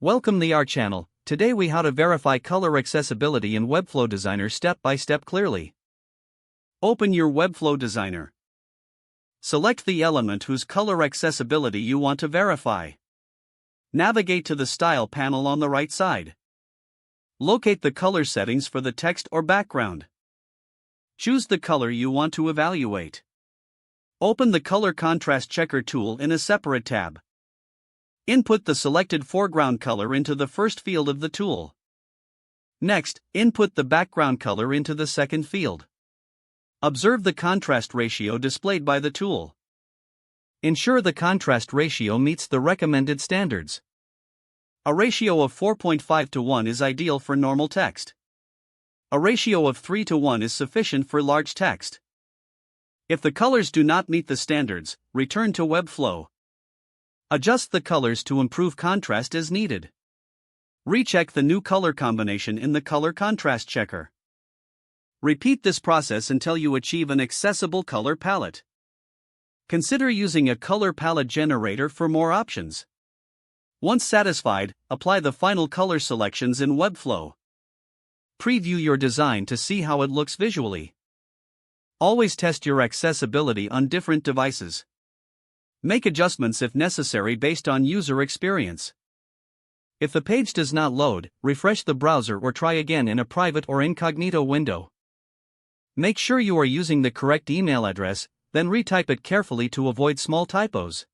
Welcome to our channel. Today we how to verify color accessibility in Webflow Designer step by step clearly. Open your Webflow Designer. Select the element whose color accessibility you want to verify. Navigate to the Style panel on the right side. Locate the color settings for the text or background. Choose the color you want to evaluate. Open the Color Contrast Checker tool in a separate tab. Input the selected foreground color into the first field of the tool. Next, input the background color into the second field. Observe the contrast ratio displayed by the tool. Ensure the contrast ratio meets the recommended standards. A ratio of 4.5 to 1 is ideal for normal text. A ratio of 3 to 1 is sufficient for large text. If the colors do not meet the standards, return to Webflow. Adjust the colors to improve contrast as needed. Recheck the new color combination in the Color Contrast Checker. Repeat this process until you achieve an accessible color palette. Consider using a color palette generator for more options. Once satisfied, apply the final color selections in Webflow. Preview your design to see how it looks visually. Always test your accessibility on different devices. Make adjustments if necessary based on user experience. If the page does not load, refresh the browser or try again in a private or incognito window. Make sure you are using the correct email address, then retype it carefully to avoid small typos.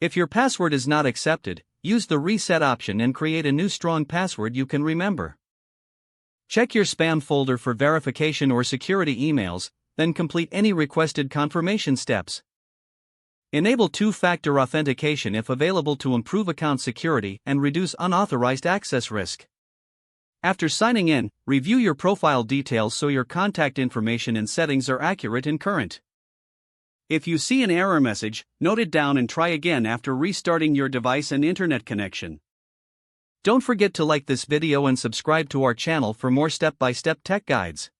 If your password is not accepted, use the reset option and create a new strong password you can remember. Check your spam folder for verification or security emails, then complete any requested confirmation steps. Enable two-factor authentication if available to improve account security and reduce unauthorized access risk. After signing in, review your profile details so your contact information and settings are accurate and current. If you see an error message, note it down and try again after restarting your device and internet connection. Don't forget to like this video and subscribe to our channel for more step-by-step tech guides.